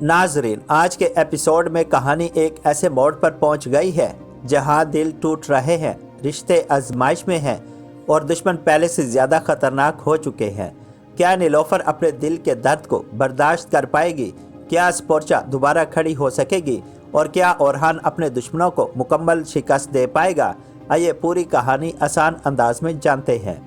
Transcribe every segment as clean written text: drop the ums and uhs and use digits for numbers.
नाजरीन, आज के एपिसोड में कहानी एक ऐसे मोड़ पर पहुंच गई है जहां दिल टूट रहे हैं, रिश्ते आजमाइश में हैं और दुश्मन पहले से ज़्यादा खतरनाक हो चुके हैं। क्या नीलोफर अपने दिल के दर्द को बर्दाश्त कर पाएगी? क्या स्पोर्चा दोबारा खड़ी हो सकेगी? और क्या ओरहान अपने दुश्मनों को मुकम्मल शिकस्त दे पाएगा? आइए पूरी कहानी आसान अंदाज में जानते हैं।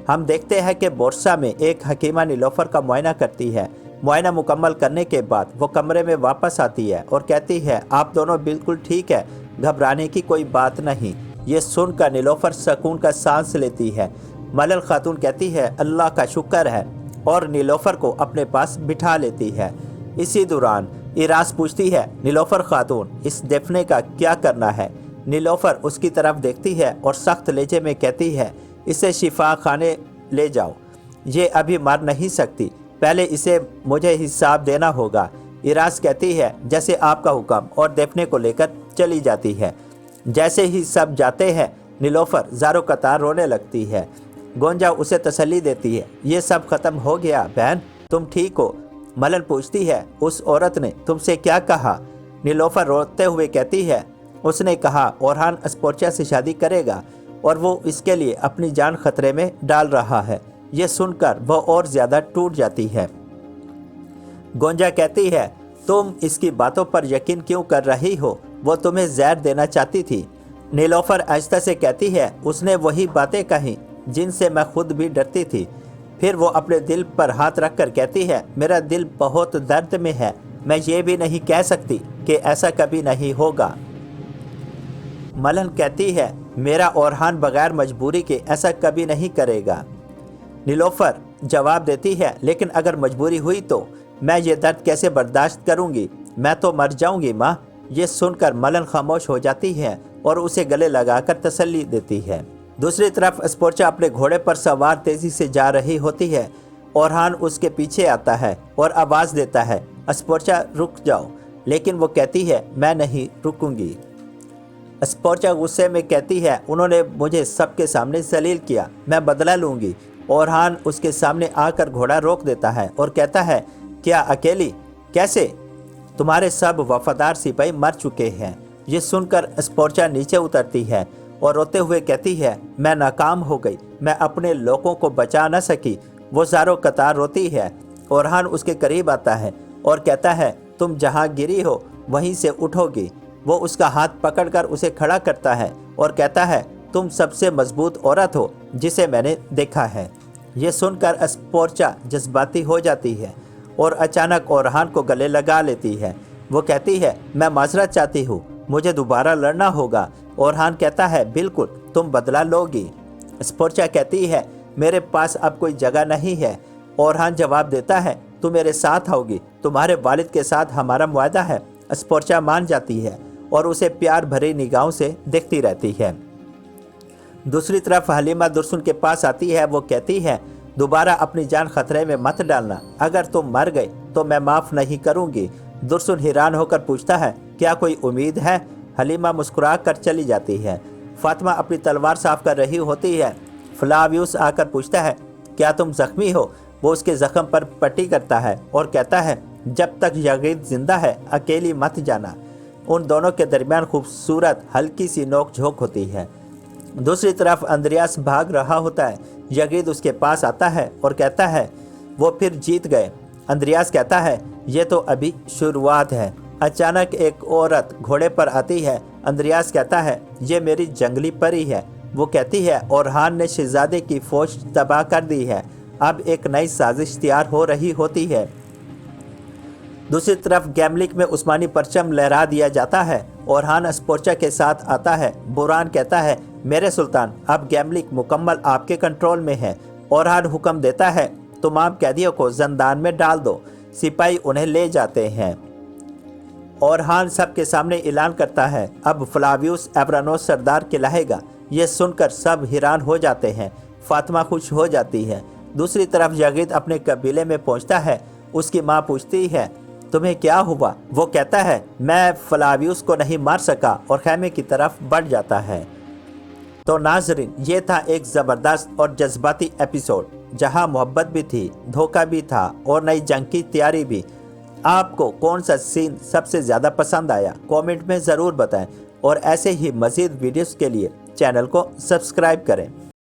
हम देखते हैं कि बोर्सा में एक हकीमा नीलोफर का मुआयना करती है। मुआयना मुकम्मल करने के बाद वो कमरे में वापस आती है और कहती है, आप दोनों बिल्कुल ठीक है, घबराने की कोई बात नहीं। ये सुनकर नीलोफर सुकून का सांस लेती है। मलल खातून कहती है, अल्लाह का शुक्र है, और नीलोफर को अपने पास बिठा लेती है। इसी दौरान इरास पूछती है, नीलोफर खातून, इस दफने का क्या करना है? नीलोफर उसकी तरफ देखती है और सख्त लहजे में कहती है, इसे शिफा खाने ले जाओ, ये अभी मर नहीं सकती, पहले इसे मुझे हिसाब देना होगा। इरास कहती है, जैसे आपका हुक्म, और दफने को लेकर चली जाती है। जैसे ही सब जाते हैं, नीलोफर ज़ारो कतार रोने लगती है। गोंजा उसे तसल्ली देती है, ये सब ख़त्म हो गया बहन, तुम ठीक हो? मलन पूछती है, उस औरत ने तुमसे क्या कहा? नीलोफर रोते हुए कहती है, उसने कहा ओरहान स्पोर्चा से शादी करेगा और वो इसके लिए अपनी जान खतरे में डाल रहा है। ये सुनकर वो और ज़्यादा टूट जाती है। गोंजा कहती है, तुम इसकी बातों पर यकीन क्यों कर रही हो? वो तुम्हें जहर देना चाहती थी। नीलोफर आहिस्ता से कहती है, उसने वही बातें कही जिनसे मैं खुद भी डरती थी। फिर वो अपने दिल पर हाथ रखकर कहती है, मेरा दिल बहुत दर्द में है, मैं ये भी नहीं कह सकती कि ऐसा कभी नहीं होगा। मलन कहती है, मेरा ओरहान बगैर मजबूरी के ऐसा कभी नहीं करेगा। नीलोफर जवाब देती है, लेकिन अगर मजबूरी हुई तो मैं ये दर्द कैसे बर्दाश्त करूंगी? मैं तो मर जाऊंगी माँ। ये सुनकर मलन खामोश हो जाती है और उसे गले लगाकर तसल्ली देती है। दूसरी तरफ स्पोर्चा अपने घोड़े पर सवार तेजी से जा रही होती है। ओरहान उसके पीछे आता है और आवाज़ देता है, स्पोर्चा रुक जाओ, लेकिन वो कहती है, मैं नहीं रुकूंगी। स्पोर्चा गुस्से में कहती है, उन्होंने मुझे सबके सामने जलील किया, मैं बदला लूँगी। ओरहान उसके सामने आकर घोड़ा रोक देता है और कहता है, क्या अकेली? कैसे? तुम्हारे सब वफादार सिपाही मर चुके हैं। ये सुनकर स्पोर्चा नीचे उतरती है और रोते हुए कहती है, मैं नाकाम हो गई, मैं अपने लोगों को बचा न सकी। वो ज़ारो कतार रोती है। ओरहान उसके करीब आता है और कहता है, तुम जहाँ गिरी हो वहीं से उठोगी। वो उसका हाथ पकड़कर उसे खड़ा करता है और कहता है, तुम सबसे मजबूत औरत हो जिसे मैंने देखा है। ये सुनकर स्पोर्चा जज्बाती हो जाती है और अचानक ओरहान को गले लगा लेती है। वो कहती है, मैं माजरत चाहती हूँ, मुझे दोबारा लड़ना होगा। ओरहान कहता है, बिल्कुल, तुम बदला लोगी। स्पोर्चा कहती है, मेरे पास अब कोई जगह नहीं है। ओरहान जवाब देता है, तुम मेरे साथ आओगी, तुम्हारे वालिद के साथ हमारा मुआहदा है। स्पोर्चा मान जाती है और उसे प्यार भरी निगाहों से देखती रहती है। दूसरी तरफ हलीमा दुर्सुन के पास आती है। वो कहती है, दोबारा अपनी जान खतरे में मत डालना, अगर तुम मर गए तो मैं माफ़ नहीं करूंगी। दुर्सुन हैरान होकर पूछता है, क्या कोई उम्मीद है? हलीमा मुस्कुरा कर चली जाती है। फातिमा अपनी तलवार साफ कर रही होती है। फ्लावियस आकर पूछता है, क्या तुम जख्मी हो? वो उसके जख्म पर पट्टी करता है और कहता है, जब तक यगीद जिंदा है अकेली मत जाना। उन दोनों के दरमियान खूबसूरत हल्की सी नोक झोंक होती है। दूसरी तरफ अंद्रियास भाग रहा होता है। यगीद उसके पास आता है और कहता है, वो फिर जीत गए। अंद्रियास कहता है, ये तो अभी शुरुआत है। अचानक एक औरत घोड़े पर आती है। अंद्रियास कहता है, ये मेरी जंगली परी है। वो कहती है, ओरहान ने शहजादे की फौज तबाह कर दी है, अब एक नई साजिश तैयार हो रही होती है। दूसरी तरफ गैमलिक में उस्मानी परचम लहरा दिया जाता है। ओरहान स्पोर्चा के साथ आता है। बुरान कहता है, मेरे सुल्तान, अब गैमलिक मुकम्मल आपके कंट्रोल में है। ओरहान हुक्म देता है, तमाम कैदियों को जंदान में डाल दो। सिपाही उन्हें ले जाते हैं। ओरहान सबके सामने ऐलान करता है, अब फ्लावियस एवरानोस सरदार कहलाएगा। ये सुनकर सब हैरान हो जाते हैं। फातिमा खुश हो जाती है। दूसरी तरफ यगीद अपने कबीले में पहुंचता है। उसकी माँ पूछती है, तुम्हें क्या हुआ? वो कहता है, मैं फ्लावियस को नहीं मार सका, और खैमे की तरफ बढ़ जाता है। तो नाजरीन, ये था एक ज़बरदस्त और जज्बाती एपिसोड, जहां मोहब्बत भी थी, धोखा भी था और नई जंग की तैयारी भी। آپ کو کون سا سین سب سے زیادہ پسند آیا کامنٹ میں ضرور بتائیں، اور ایسے ہی مزید ویڈیوز کے لیے چینل کو سبسکرائب کریں۔